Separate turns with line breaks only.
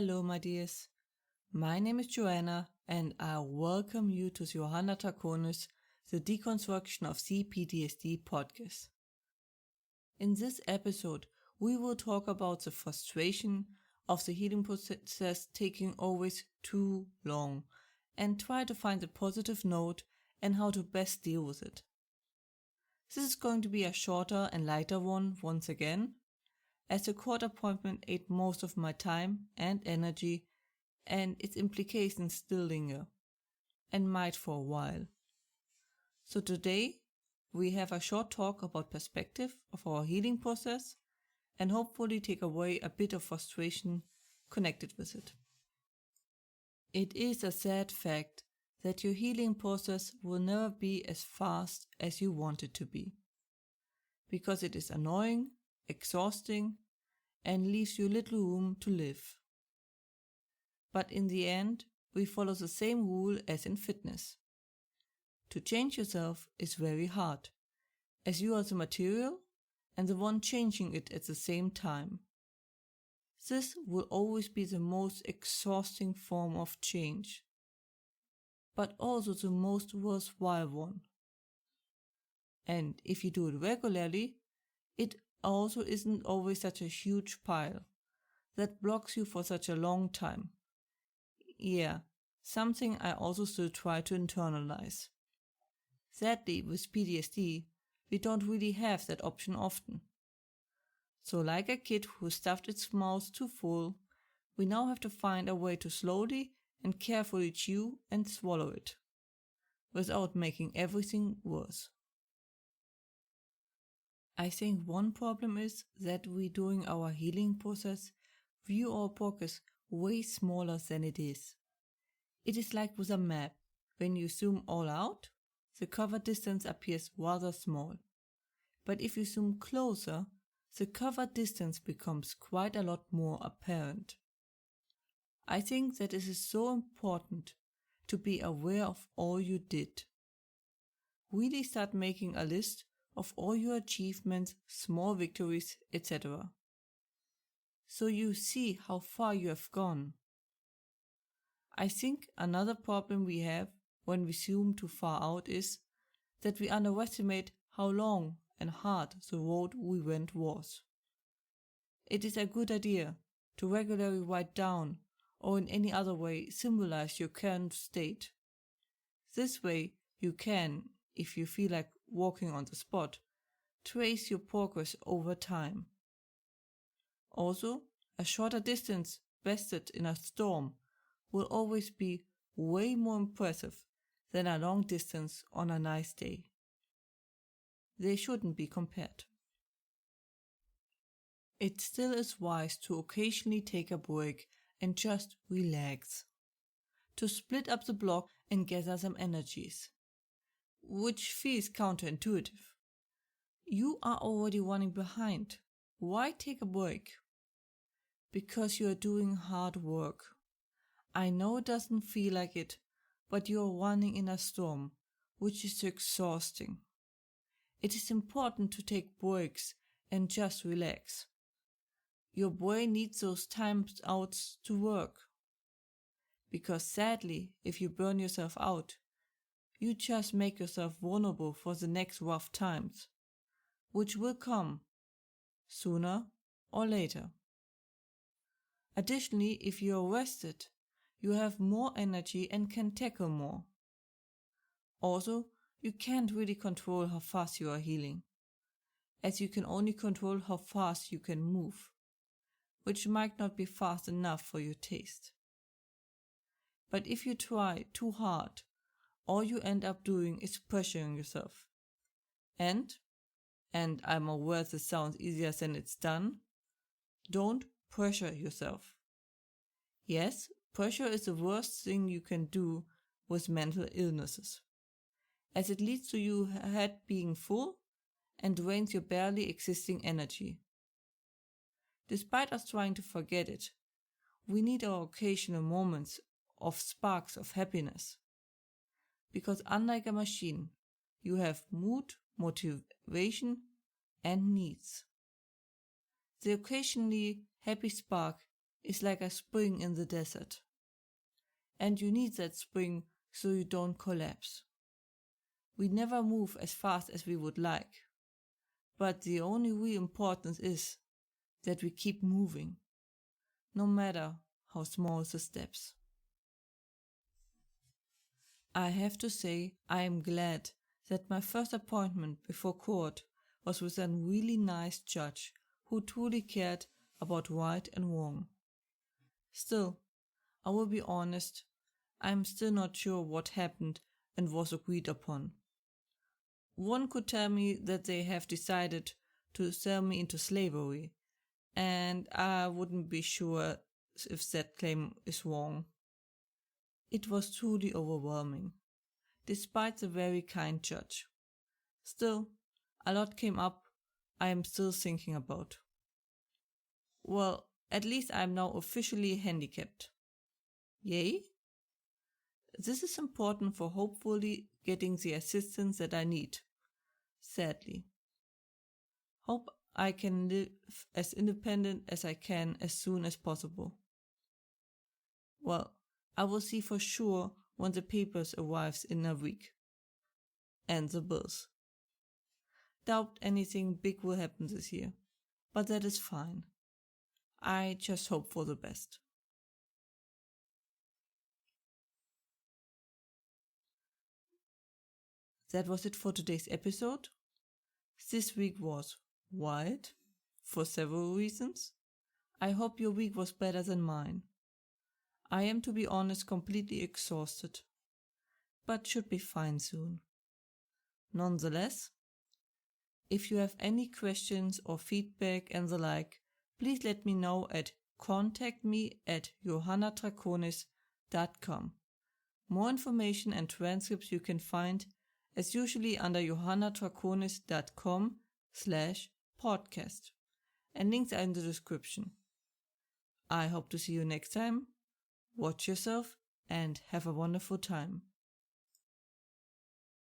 Hello, my dears. My name is Joanna, and I welcome you to Johanna Draconis, the Deconstruction of CPTSD podcast. In this episode, we will talk about the frustration of the healing process taking always too long and try to find a positive note and how to best deal with it. This is going to be a shorter and lighter one once again, as the court appointment ate most of my time and energy, and its implications still linger, and might for a while. So today, we have a short talk about perspective of our healing process, and hopefully take away a bit of frustration connected with it. It is a sad fact that your healing process will never be as fast as you want it to be, because it is annoying, exhausting, and leaves you little room to live. But in the end, we follow the same rule as in fitness. To change yourself is very hard, as you are the material and the one changing it at the same time. This will always be the most exhausting form of change, but also the most worthwhile one. And if you do it regularly, it also isn't always such a huge pile that blocks you for such a long time. Yeah, something I also still try to internalize. Sadly, with PTSD, we don't really have that option often. So like a kid who stuffed its mouth too full, we now have to find a way to slowly and carefully chew and swallow it, without making everything worse. I think one problem is that we, during our healing process, view our progress way smaller than it is. It is like with a map. When you zoom all out, the covered distance appears rather small. But if you zoom closer, the covered distance becomes quite a lot more apparent. I think that it is so important to be aware of all you did. Really start making a list of all your achievements, small victories, etc. So you see how far you have gone. I think another problem we have when we zoom too far out is that we underestimate how long and hard the road we went was. It is a good idea to regularly write down or in any other way symbolize your current state. This way you can, if you feel like walking on the spot, trace your progress over time. Also, a shorter distance bested in a storm will always be way more impressive than a long distance on a nice day. They shouldn't be compared. It still is wise to occasionally take a break and just relax. To split up the block and gather some energies. Which feels counterintuitive. You are already running behind. Why take a break? Because you are doing hard work. I know it doesn't feel like it, but you are running in a storm, which is exhausting. It is important to take breaks and just relax. Your brain needs those times outs to work. Because sadly, if you burn yourself out, you just make yourself vulnerable for the next rough times, which will come, sooner or later. Additionally, if you are rested, you have more energy and can tackle more. Also, you can't really control how fast you are healing, as you can only control how fast you can move, which might not be fast enough for your taste. But if you try too hard, all you end up doing is pressuring yourself. And I'm aware this sounds easier than it's done, don't pressure yourself. Yes, pressure is the worst thing you can do with mental illnesses, as it leads to your head being full and drains your barely existing energy. Despite us trying to forget it, we need our occasional moments of sparks of happiness. Because unlike a machine, you have mood, motivation, and needs. The occasionally happy spark is like a spring in the desert. And you need that spring so you don't collapse. We never move as fast as we would like, but the only real importance is that we keep moving, no matter how small the steps. I have to say I am glad that my first appointment before court was with a really nice judge who truly cared about right and wrong. Still, I will be honest, I am still not sure what happened and was agreed upon. One could tell me that they have decided to sell me into slavery, and I wouldn't be sure if that claim is wrong. It was truly overwhelming, despite the very kind judge. Still, a lot came up I am still thinking about. Well, at least I am now officially handicapped. Yay? This is important for hopefully getting the assistance that I need. Sadly. Hope I can live as independent as I can as soon as possible. Well, I will see for sure when the papers arrives in a week. And the bills. Doubt anything big will happen this year, but that is fine. I just hope for the best. That was it for today's episode. This week was wild, for several reasons. I hope your week was better than mine. I am, to be honest, completely exhausted, but should be fine soon. Nonetheless, if you have any questions or feedback and the like, please let me know at contactme@johannatraconis.com. More information and transcripts you can find as usually under johannatraconis.com/podcast, and links are in the description. I hope to see you next time. Watch yourself and have a wonderful time.